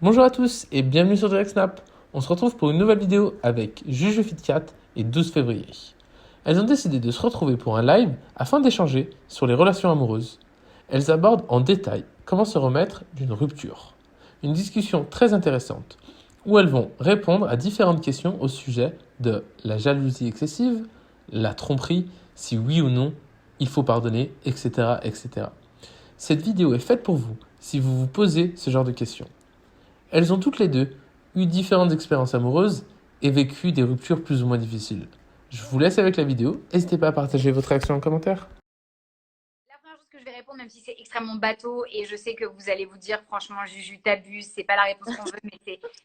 Bonjour à tous et bienvenue sur DirectSnap. On se retrouve pour une nouvelle vidéo avec Juju FitCat et 12 février. Elles ont décidé de se retrouver pour un live afin d'échanger sur les relations amoureuses. Elles abordent en détail comment se remettre d'une rupture. Une discussion très intéressante où elles vont répondre à différentes questions au sujet de la jalousie excessive, la tromperie, si oui ou non il faut pardonner, etc. etc. Cette vidéo est faite pour vous si vous vous posez ce genre de questions. Elles ont toutes les deux eu différentes expériences amoureuses et vécu des ruptures plus ou moins difficiles. Je vous laisse avec la vidéo, n'hésitez pas à partager votre réaction en commentaire. La première chose que je vais répondre, même si c'est extrêmement bateau, et je sais que vous allez vous dire, franchement, Juju, t'abuses, c'est pas la réponse qu'on veut,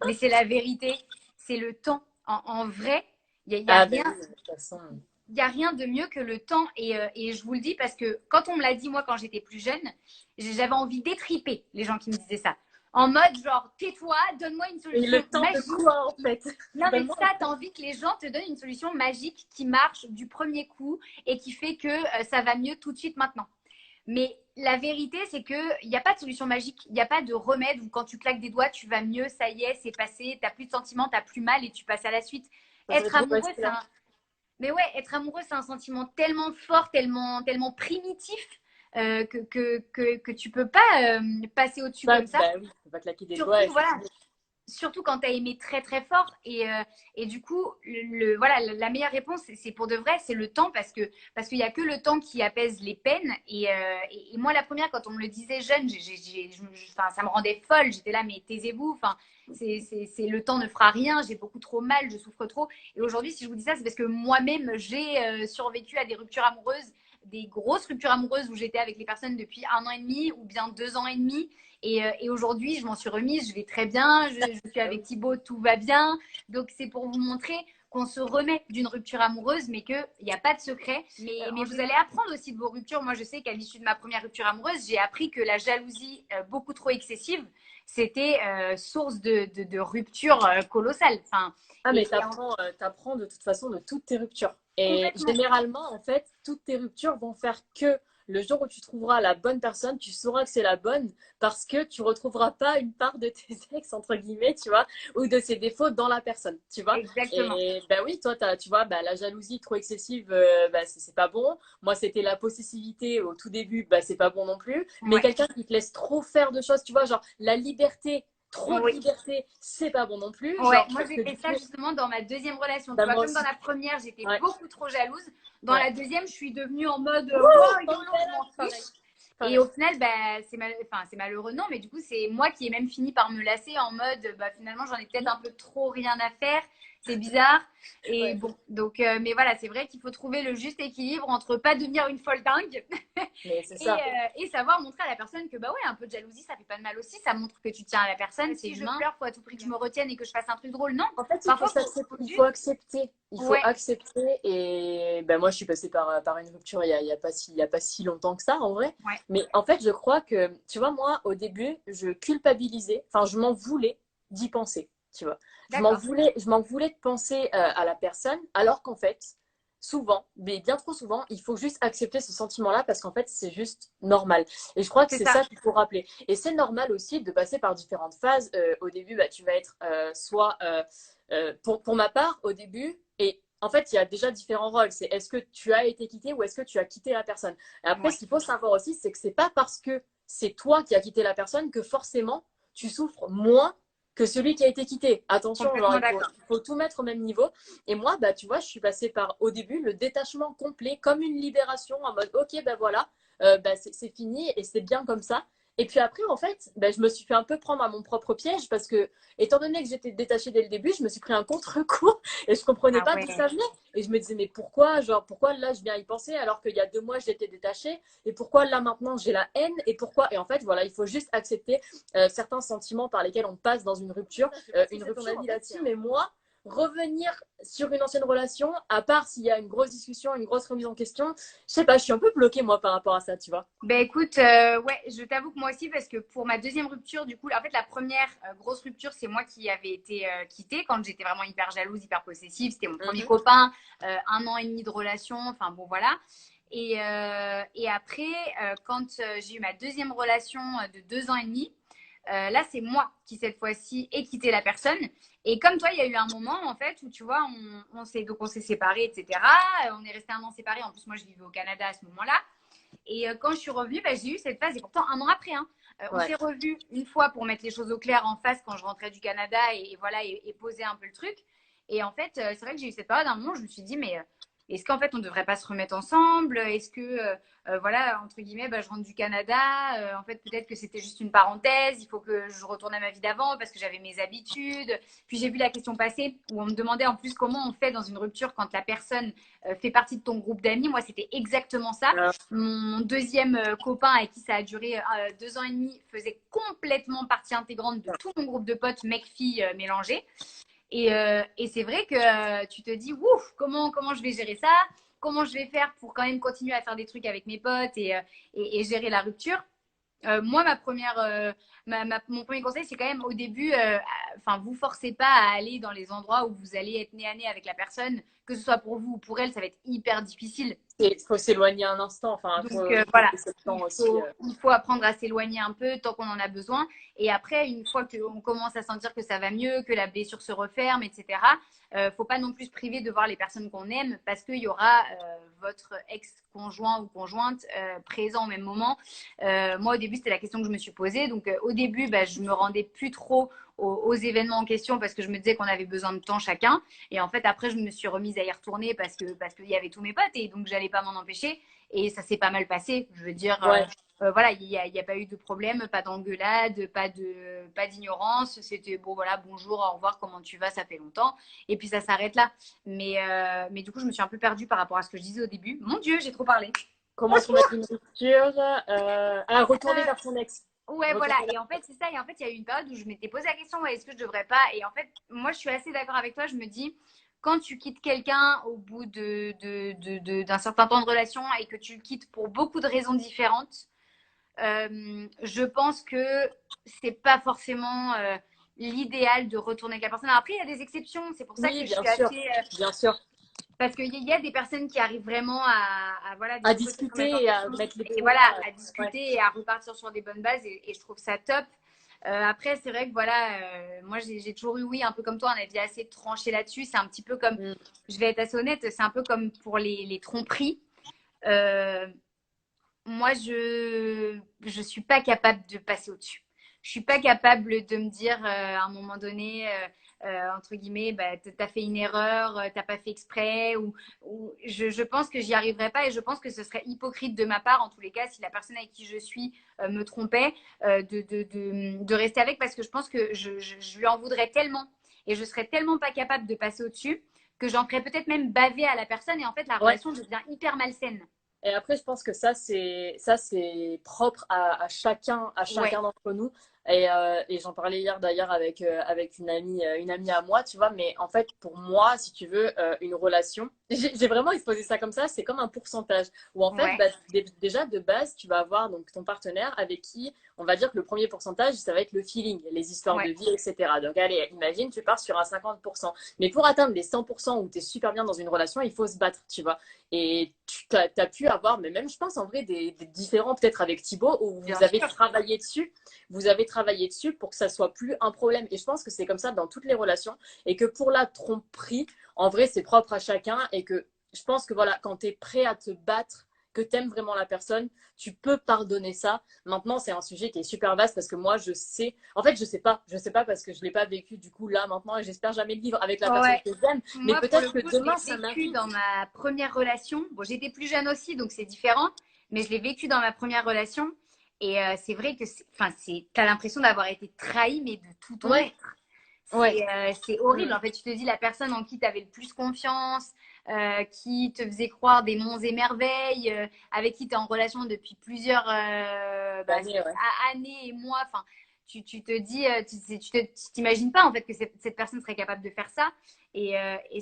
mais c'est la vérité, c'est le temps. En vrai, y a Ah, ben rien, oui, de toute façon. y a rien de mieux que le temps. Et je vous le dis parce que quand on me l'a dit, moi, quand j'étais plus jeune, j'avais envie d'étriper les gens qui me disaient ça. En mode, genre, tais-toi, donne-moi une Et le solution temps de magique. quoi, en fait? Non, mais Donne-moi ça, t'as envie que les gens te donnent une solution magique qui marche du premier coup et qui fait que ça va mieux tout de suite maintenant. Mais la vérité, c'est qu'il n'y a pas de solution magique, il n'y a pas de remède où quand tu claques des doigts, tu vas mieux, ça y est, c'est passé, tu n'as plus de sentiments, tu n'as plus mal et tu passes à la suite. ça serait Être trop amoureux, facile, hein. Mais ouais, être amoureux, c'est un sentiment tellement fort, tellement primitif que tu peux pas passer au-dessus Ça, comme ça. bah oui, on va claquer des doigts Surtout, et c'est voilà, fini. surtout quand tu as aimé très très fort. Et du coup, voilà, la meilleure réponse, c'est pour de vrai, c'est le temps parce qu'il n'y a que le temps qui apaise les peines. Et moi, la première, quand on me le disait jeune, enfin, ça me rendait folle. J'étais là, mais taisez-vous. Enfin, le temps ne fera rien. J'ai beaucoup trop mal, je souffre trop. Et aujourd'hui, si je vous dis ça, c'est parce que moi-même, j'ai survécu à des ruptures amoureuses, des grosses ruptures amoureuses où j'étais avec les personnes depuis 1 an et demi ou bien 2 ans et demi. Et aujourd'hui, je m'en suis remise, je vais très bien, je suis Ah avec oui. Thibaut, tout va bien. Donc, c'est pour vous montrer qu'on se remet d'une rupture amoureuse, mais qu'il n'y a pas de secret. Mais vous allez apprendre aussi de vos ruptures. Moi, je sais qu'à l'issue de ma première rupture amoureuse, j'ai appris que la jalousie beaucoup trop excessive, c'était source de rupture colossale. Enfin, Ah, et, mais et en- t'apprends de toute façon de toutes tes ruptures. Et complètement. généralement, en fait, toutes tes ruptures vont faire que le jour où tu trouveras la bonne personne, tu sauras que c'est la bonne parce que tu retrouveras pas une part de tes ex, entre guillemets, tu vois, ou de ses défauts dans la personne, tu vois. Exactement. Et ben oui, toi, tu vois, bah, la jalousie trop excessive, bah, c'est pas bon. Moi, c'était la possessivité au tout début, bah, c'est pas bon non plus. Mais Ouais. quelqu'un qui te laisse trop faire de choses, tu vois, genre la liberté, trop de Oui. liberté, c'est pas bon non plus. Ouais, Genre, moi parce j'ai que fait du ça coup, justement dans ma deuxième relation. Tu bah, vois, moi comme dans aussi. la première, j'étais Ouais, beaucoup trop jalouse. Dans ouais. la deuxième, je suis devenue en mode wow, YOLO, je m'en Pareil, fiche. Et pareil. au final, bah, enfin, c'est malheureux, non, mais du coup, c'est moi qui ai même fini par me lasser en mode bah, finalement, j'en ai peut-être un peu trop rien à faire. C'est bizarre. Et Ouais, bon, donc, mais voilà, c'est vrai qu'il faut trouver le juste équilibre entre pas devenir une folle dingue mais c'est et, ça. et savoir montrer à la personne que bah ouais, un peu de jalousie, ça fait pas de mal aussi. Ça montre que tu tiens à la personne. C'est si humain. Je pleure, faut à tout prix que je me retienne et que je fasse un truc drôle. Non, En fait, parfois, s'accepter, faut il faut juste. accepter. Il faut Ouais, accepter. Et ben, moi, je suis passée par une rupture il y a pas si, il y a pas si longtemps que ça, en vrai. ouais, Mais en fait, je crois que, tu vois, moi, au début, je culpabilisais, enfin, je m'en voulais d'y penser, tu vois. d'accord. Je m'en voulais de penser à la personne, alors qu'en fait, souvent, mais bien trop souvent, il faut juste accepter ce sentiment-là parce qu'en fait, c'est juste normal. Et je crois que C'est c'est ça. ça qu'il faut rappeler. Et c'est normal aussi de passer par différentes phases. Au début, bah, tu vas être soit, pour ma part, au début, et en fait, il y a déjà différents rôles. C'est est-ce que tu as été quitté ou est-ce que tu as quitté la personne. Et après, Ouais, ce qu'il faut savoir aussi, c'est que c'est pas parce que c'est toi qui as quitté la personne que forcément tu souffres moins que celui qui a été quitté. Attention, genre, complètement d'accord. il faut tout mettre au même niveau. Et moi, bah, tu vois, je suis passée par, au début, le détachement complet, comme une libération, en mode, ok, ben voilà, bah, c'est fini et c'est bien comme ça. Et puis après, en fait, bah, je me suis fait un peu prendre à mon propre piège parce que, étant donné que j'étais détachée dès le début, je me suis pris un contre-coup et je comprenais Ah pas d'où ouais. ça venait. Et je me disais, mais pourquoi, genre, pourquoi là, je viens y penser alors qu'il y a 2 mois, j'étais détachée et pourquoi là, maintenant, j'ai la haine et pourquoi. Et en fait, voilà, il faut juste accepter certains sentiments par lesquels on passe dans une rupture. Une rupture, ton avis là-dessus, mais moi, revenir sur une ancienne relation, à part s'il y a une grosse discussion, une grosse remise en question, je sais pas, je suis un peu bloquée moi par rapport à ça, tu vois. Ben écoute, ouais, je t'avoue que moi aussi, parce que pour ma deuxième rupture, du coup, en fait, la première grosse rupture, c'est moi qui avais été quittée quand j'étais vraiment hyper jalouse, hyper possessive. C'était mon premier Mhm. copain, 1 an et demi de relation, enfin bon, voilà. Et après, quand j'ai eu ma deuxième relation de 2 ans et demi, Là, c'est moi qui, cette fois-ci, ai quitté la personne. Et comme toi, il y a eu un moment, en fait, où tu vois, on s'est séparés, etc. On est resté 1 an séparés. En plus, moi, je vivais au Canada à ce moment-là. Et quand je suis revenue, bah, j'ai eu cette phase, et pourtant 1 an après. Hein. On s'est revus une fois pour mettre les choses au clair en face quand je rentrais du Canada et voilà, et poser un peu le truc. Et en fait, c'est vrai que j'ai eu cette période, à un moment, je me suis dit, mais est-ce qu'en fait, on ne devrait pas se remettre ensemble? Est-ce que, voilà, entre guillemets, bah, je rentre du Canada. En fait, peut-être que c'était juste une parenthèse. Il faut que je retourne à ma vie d'avant parce que j'avais mes habitudes. Puis j'ai vu la question passer où on me demandait en plus comment on fait dans une rupture quand la personne fait partie de ton groupe d'amis. Moi, c'était exactement ça. Mon deuxième copain avec qui ça a duré 2 ans et demi faisait complètement partie intégrante de tout mon groupe de potes, mecs-filles mélangés. Et c'est vrai que tu te dis, ouf, comment je vais gérer ça? Comment je vais faire pour quand même continuer à faire des trucs avec mes potes et gérer la rupture? Moi, mon premier conseil, c'est quand même au début, vous forcez pas à aller dans les endroits où vous allez être nez à nez avec la personne, que ce soit pour vous ou pour elle, ça va être hyper difficile. Il faut s'éloigner un instant. Enfin, Donc voilà, aussi, il faut apprendre à s'éloigner un peu tant qu'on en a besoin. Et après, une fois qu'on commence à sentir que ça va mieux, que la blessure se referme, etc., faut pas non plus se priver de voir les personnes qu'on aime parce qu'il y aura votre ex-conjoint ou conjointe présent au même moment. Moi, au début, c'était la question que je me suis posée. Donc, au début, je me rendais plus trop aux événements en question parce que je me disais qu'on avait besoin de temps chacun. Et en fait, après, je me suis remise à y retourner parce qu'il y avait tous mes potes et donc j'allais pas m'en empêcher. Et ça s'est pas mal passé. Je veux dire, voilà, il y a pas eu de problème, pas d'engueulade, pas d'ignorance. C'était bon, voilà, bonjour, au revoir, comment tu vas, ça fait longtemps. Et puis ça s'arrête là. Mais du coup, je me suis un peu perdue par rapport à ce que je disais au début. Mon Dieu, j'ai trop parlé. comment se mettre une rupture à retourner vers son ex. Ouais, voilà. Et en fait, c'est ça. Et en fait, il y a eu une période où je m'étais posé la question, ouais, est-ce que je devrais pas? Et en fait, moi, je suis assez d'accord avec toi. Je me dis, quand tu quittes quelqu'un au bout d'un certain temps de relation et que tu le quittes pour beaucoup de raisons différentes, je pense que c'est pas forcément l'idéal de retourner avec la personne. Alors après, il y a des exceptions. C'est pour ça que je suis assez. Bien sûr. Parce qu'il y a des personnes qui arrivent vraiment voilà, à discuter et à mettre les et voilà, à discuter et à repartir sur des bonnes bases et je trouve ça top. Après, c'est vrai que voilà, moi j'ai toujours eu, oui, un peu comme toi, un avis assez tranché là-dessus. C'est un petit peu comme, je vais être assez honnête, c'est un peu comme pour les tromperies. Moi, je suis pas capable de passer au-dessus. Je suis pas capable de me dire à un moment donné, entre guillemets, t'as fait une erreur, t'as pas fait exprès, ou je pense que j'y arriverai pas et je pense que ce serait hypocrite de ma part, en tous les cas, si la personne avec qui je suis me trompait, de rester avec parce que je pense que je lui en voudrais tellement et je serais tellement pas capable de passer au-dessus que j'en ferais peut-être même baver à la personne et en fait la relation devient hyper malsaine. Et après, je pense que ça, c'est propre à chacun d'entre nous. Et j'en parlais hier d'ailleurs avec une amie à moi, tu vois. Mais en fait, pour moi, si tu veux, une relation, j'ai vraiment exposé ça comme ça, c'est comme un pourcentage. Où en fait, déjà de base, tu vas avoir donc ton partenaire avec qui, on va dire que le premier pourcentage, ça va être le feeling, les histoires de vie, etc. Donc allez, imagine, tu pars sur un 50%. Mais pour atteindre les 100% où tu es super bien dans une relation, il faut se battre, tu vois. Et tu as pu avoir, mais même je pense en vrai, des différents peut-être avec Thibaut, où vous avez travaillé dessus. Vous avez travaillé dessus pour que ça soit plus un problème. Et je pense que c'est comme ça dans toutes les relations. Et que pour la tromperie, en vrai, c'est propre à chacun. Et que je pense que voilà, quand tu es prêt à te battre, que tu aimes vraiment la personne, tu peux pardonner ça. Maintenant, c'est un sujet qui est super vaste parce que moi, je sais. En fait, je sais pas parce que je l'ai pas vécu du coup là maintenant et j'espère jamais le vivre avec la personne que j'aime. Mais peut-être que demain, ça m'arrive. Dans ma première relation, bon, j'étais plus jeune aussi, donc c'est différent, mais je l'ai vécu dans ma première relation. Et c'est vrai que tu as l'impression d'avoir été trahi, mais de tout ton être. C'est horrible. En fait, tu te dis la personne en qui tu avais le plus confiance, qui te faisait croire des monts et merveilles, avec qui tu es en relation depuis plusieurs années et mois. Enfin, tu te dis, tu t'imagines pas en fait que cette personne serait capable de faire ça. Et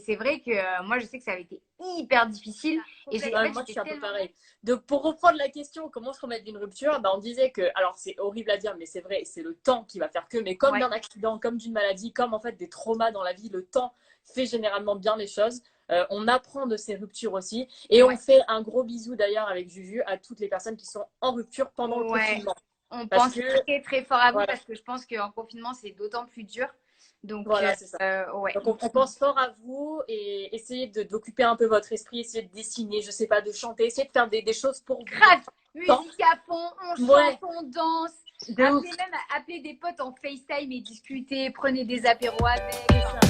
c'est vrai que moi, je sais que ça avait été hyper difficile. Et moi, je suis un peu pareil. Donc, pour reprendre la question, comment se remettre d'une rupture, on disait que, alors c'est horrible à dire, mais c'est vrai, c'est le temps qui va faire que, mais comme d'un accident, comme d'une maladie, comme en fait des traumas dans la vie, le temps fait généralement bien les choses. On apprend de ces ruptures aussi. Et on fait un gros bisou d'ailleurs avec Juju à toutes les personnes qui sont en rupture pendant le confinement. On Parce pense que, très très fort à vous voilà, parce que je pense qu'en confinement, c'est d'autant plus dur. Donc, voilà, c'est ça. ouais. Donc, on pense fort à vous et essayez d'occuper un peu votre esprit, essayez de dessiner, je sais pas, de chanter, essayez de faire des choses pour vous. Grave, Tant- musique à fond, on chante, Ouais, on danse. de ouf. Appelez des potes en FaceTime et discutez, prenez des apéros avec. C'est ça.